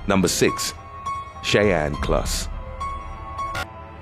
Number 6. Cheyenne Cluss.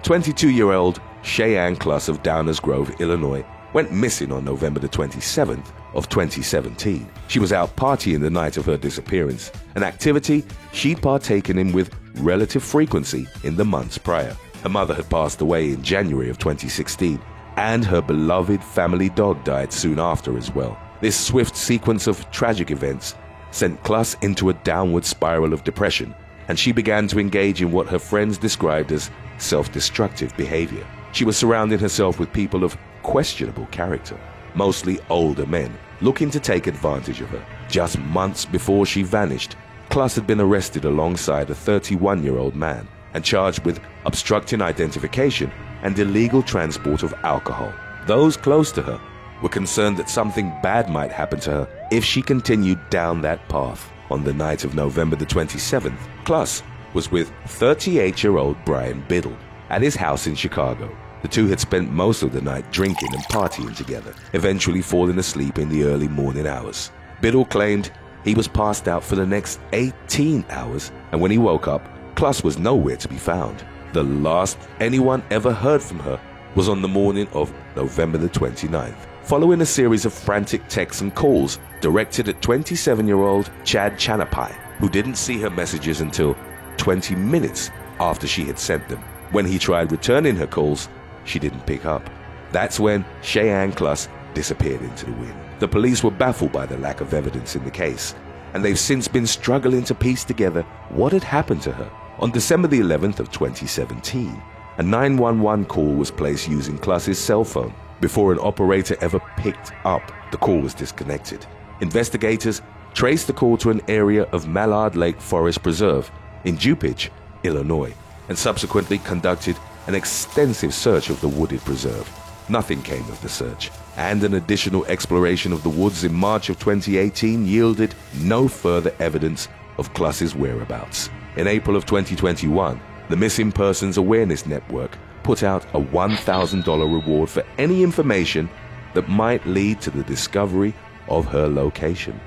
22-year-old Cheyenne Cluss of Downers Grove, Illinois, went missing on November the 27th of 2017. She was out partying the night of her disappearance, an activity she'd partaken in with relative frequency in the months prior. Her mother had passed away in January of 2016, and her beloved family dog died soon after as well. This swift sequence of tragic events sent Cluss into a downward spiral of depression, and she began to engage in what her friends described as self-destructive behavior. She was surrounding herself with people of questionable character, mostly older men, looking to take advantage of her. Just months before she vanished, Cluss had been arrested alongside a 31-year-old man and charged with obstructing identification and illegal transport of alcohol. Those close to her were concerned that something bad might happen to her if she continued down that path. On the night of November the 27th, Cluss was with 38-year-old Brian Biddle at his house in Chicago. The two had spent most of the night drinking and partying together, eventually falling asleep in the early morning hours. Biddle claimed he was passed out for the next 18 hours, and when he woke up, Cluss was nowhere to be found. The last anyone ever heard from her was on the morning of November the 29th, following a series of frantic texts and calls directed at 27-year-old Chad Chanapai, who didn't see her messages until 20 minutes after she had sent them. When he tried returning her calls, she didn't pick up. That's when Cheyenne Cluss disappeared into the wind. The police were baffled by the lack of evidence in the case, and they've since been struggling to piece together what had happened to her. On December the 11th of 2017, a 911 call was placed using Cluss's cell phone. Before an operator ever picked up, the call was disconnected. Investigators traced the call to an area of Mallard Lake Forest Preserve in DuPage, Illinois, and subsequently conducted an extensive search of the wooded preserve. Nothing came of the search, and an additional exploration of the woods in March of 2018 yielded no further evidence of Cluss's whereabouts. In April of 2021, the Missing Persons Awareness Network put out a $1,000 reward for any information that might lead to the discovery of her location.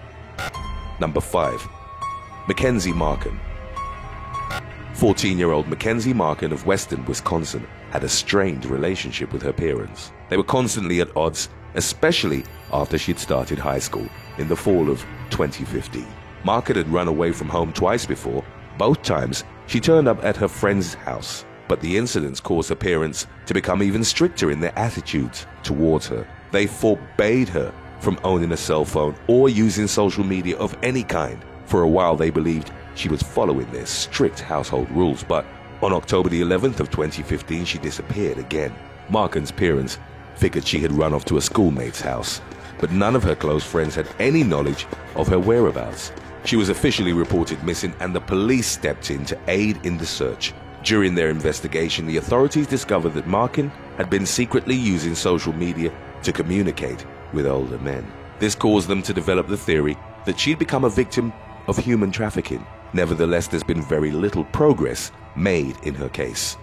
Number 5. Mackenzie Markin. 14-year-old Mackenzie Markin of Weston, Wisconsin, had a strained relationship with her parents. They were constantly at odds, especially after she'd started high school in the fall of 2015. Markin had run away from home twice before. Both times, she turned up at her friend's house, but the incidents caused her parents to become even stricter in their attitudes towards her. They forbade her from owning a cell phone or using social media of any kind. For a while, they believed she was following their strict household rules, but on October the 11th of 2015, she disappeared again. Markin's parents figured she had run off to a schoolmate's house, but none of her close friends had any knowledge of her whereabouts. She was officially reported missing, and the police stepped in to aid in the search. During their investigation, the authorities discovered that Markin had been secretly using social media to communicate with older men. This caused them to develop the theory that she'd become a victim of human trafficking. Nevertheless, there's been very little progress made in her case.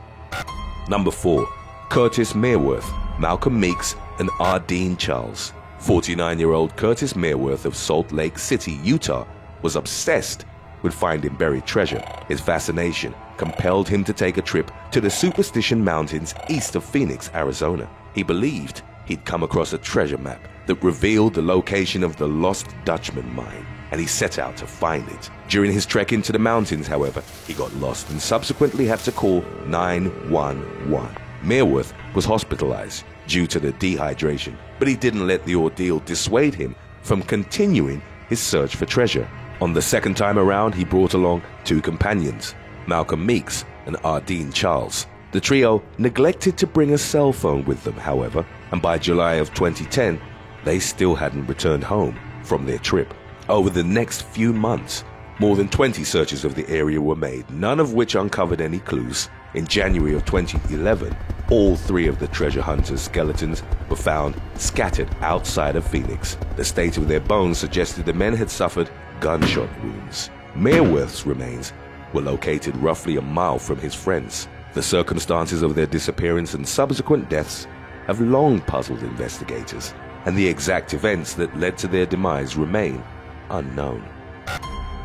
Number 4. Curtis Meerworth, Malcolm Meeks, and Ardeen Charles. 49-year-old Curtis Meerworth of Salt Lake City, Utah, was obsessed with finding buried treasure. His fascination compelled him to take a trip to the Superstition Mountains east of Phoenix, Arizona. He believed he'd come across a treasure map that revealed the location of the Lost Dutchman mine, and he set out to find it. During his trek into the mountains, however, he got lost and subsequently had to call 911. Meerworth was hospitalized due to the dehydration, but he didn't let the ordeal dissuade him from continuing his search for treasure. On the second time around, he brought along 2 companions, Malcolm Meeks and Ardeen Charles. The trio neglected to bring a cell phone with them, however, and by July of 2010, they still hadn't returned home from their trip. Over the next few months, more than 20 searches of the area were made, none of which uncovered any clues. In January of 2011, all 3 of the treasure hunters' skeletons were found scattered outside of Phoenix. The state of their bones suggested the men had suffered gunshot wounds. Meerworth's remains were located roughly a mile from his friends. The circumstances of their disappearance and subsequent deaths have long puzzled investigators, and the exact events that led to their demise remain unknown.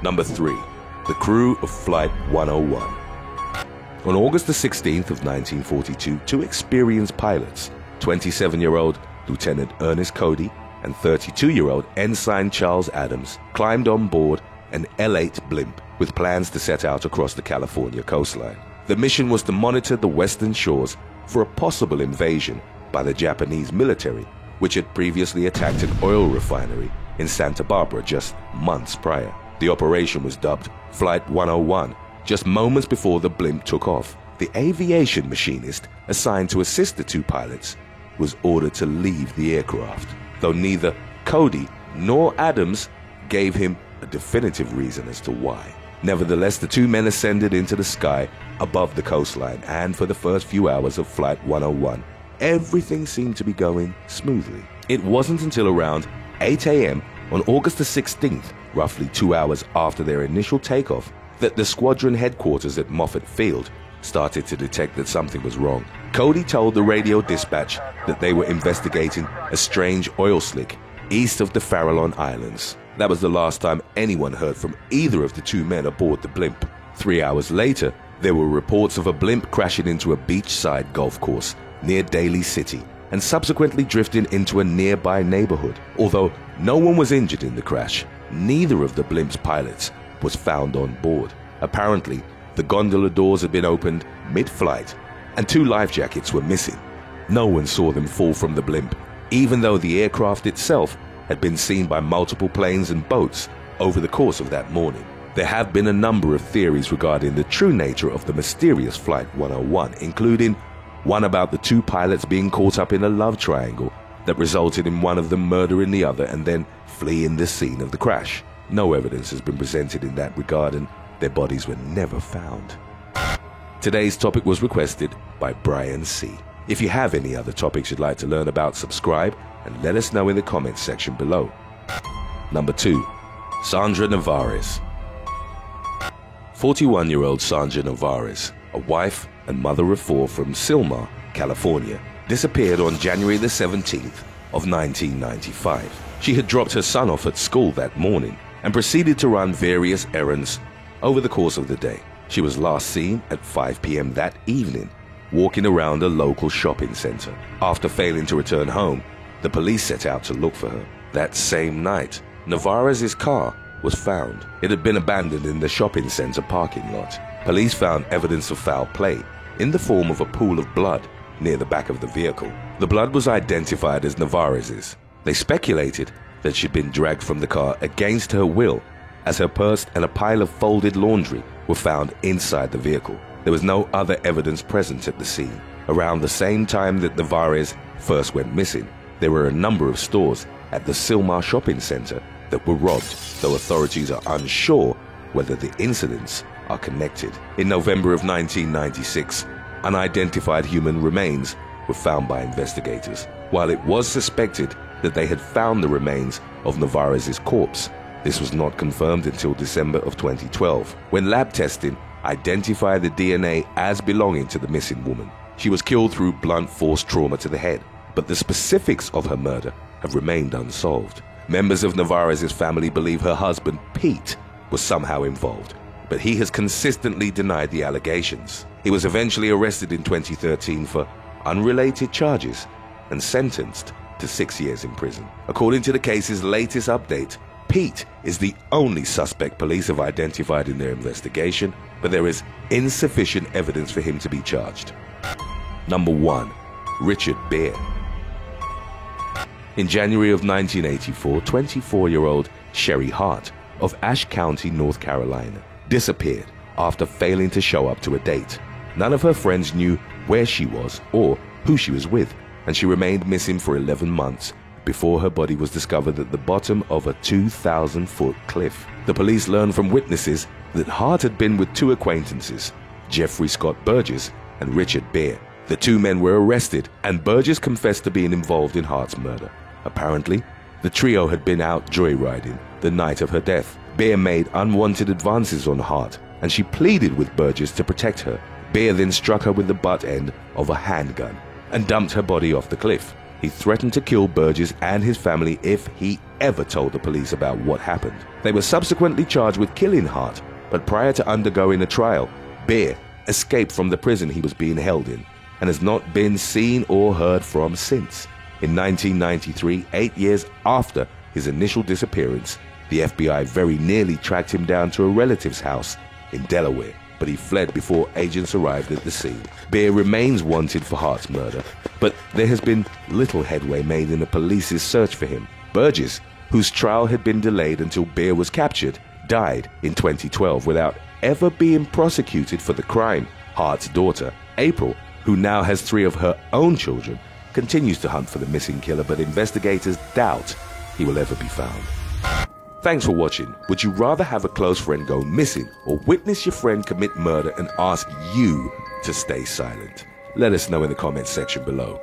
Number 3. the crew of Flight 101. On August the 16th of 1942, two experienced pilots, 27-year-old Lieutenant Ernest Cody and 32-year-old Ensign Charles Adams, climbed on board an L-8 blimp with plans to set out across the California coastline. The mission was to monitor the western shores for a possible invasion by the Japanese military, which had previously attacked an oil refinery in Santa Barbara just months prior. The operation was dubbed Flight 101. Just moments before the blimp took off, the aviation machinist assigned to assist the two pilots was ordered to leave the aircraft, though neither Cody nor Adams gave him a definitive reason as to why. Nevertheless, the two men ascended into the sky above the coastline, and for the first few hours of Flight 101, everything seemed to be going smoothly. It wasn't until around 8 a.m. on August the 16th, roughly 2 hours after their initial takeoff, that the squadron headquarters at Moffett Field started to detect that something was wrong. Cody told the radio dispatch that they were investigating a strange oil slick east of the Farallon Islands. That was the last time anyone heard from either of the two men aboard the blimp. 3 hours later, there were reports of a blimp crashing into a beachside golf course near Daly City and subsequently drifting into a nearby neighborhood. Although no one was injured in the crash, neither of the blimp's pilots was found on board. Apparently, the gondola doors had been opened mid-flight and two life jackets were missing. No one saw them fall from the blimp, even though the aircraft itself had been seen by multiple planes and boats over the course of that morning. There have been a number of theories regarding the true nature of the mysterious Flight 101, including one about the two pilots being caught up in a love triangle that resulted in one of them murdering the other and then fleeing the scene of the crash. No evidence has been presented in that regard, and their bodies were never found. Today's topic was requested by Brian C. If you have any other topics you'd like to learn about, subscribe and let us know in the comments section below. Number 2. Sandra Nevares. 41-year-old Sandra Nevares, a wife and mother of 4 from Sylmar, California, disappeared on January the 17th of 1995. She had dropped her son off at school that morning and proceeded to run various errands over the course of the day. She was last seen at 5 p.m. that evening, walking around a local shopping center. After failing to return home, the police set out to look for her. That same night, Nevares' car was found. It had been abandoned in the shopping center parking lot. Police found evidence of foul play in the form of a pool of blood near the back of the vehicle. The blood was identified as Nevares'. They speculated that she'd been dragged from the car against her will, as her purse and a pile of folded laundry were found inside the vehicle. There was no other evidence present at the scene. Around the same time that Nevares first went missing, there were a number of stores at the Sylmar shopping center that were robbed, though authorities are unsure whether the incidents are connected. In November of 1996, unidentified human remains were found by investigators. While it was suspected that they had found the remains of Nevares' corpse, this was not confirmed until December of 2012, when lab testing identified the DNA as belonging to the missing woman. She was killed through blunt force trauma to the head, but the specifics of her murder have remained unsolved. Members of Nevares' family believe her husband, Pete, was somehow involved, but he has consistently denied the allegations. He was eventually arrested in 2013 for unrelated charges and sentenced to 6 years in prison. According to the case's latest update, Pete is the only suspect police have identified in their investigation, but there is insufficient evidence for him to be charged. Number 1. Richard Beer. In January of 1984, 24-year-old Sherry Hart of Ashe County, North Carolina, disappeared after failing to show up to a date. None of her friends knew where she was or who she was with, and she remained missing for 11 months before her body was discovered at the bottom of a 2,000-foot cliff. The police learned from witnesses that Hart had been with 2 acquaintances, Jeffrey Scott Burgess and Richard Beer. The 2 men were arrested, and Burgess confessed to being involved in Hart's murder. Apparently, the trio had been out joyriding the night of her death. Beer made unwanted advances on Hart, and she pleaded with Burgess to protect her. Beer then struck her with the butt end of a handgun and dumped her body off the cliff. He threatened to kill Burgess and his family if he ever told the police about what happened. They were subsequently charged with killing Hart But prior to undergoing a trial, Beer escaped from the prison he was being held in and has not been seen or heard from since. In 1993, 8 years after his initial disappearance, the FBI very nearly tracked him down to a relative's house in Delaware, but he fled before agents arrived at the scene. Beer remains wanted for Hart's murder, but there has been little headway made in the police's search for him. Burgess, whose trial had been delayed until Beer was captured, died in 2012 without ever being prosecuted for the crime. Hart's daughter, April, who now has 3 of her own children, continues to hunt for the missing killer, but investigators doubt he will ever be found. Thanks for watching. Would you rather have a close friend go missing or witness your friend commit murder and ask you to stay silent? Let us know in the comments section below.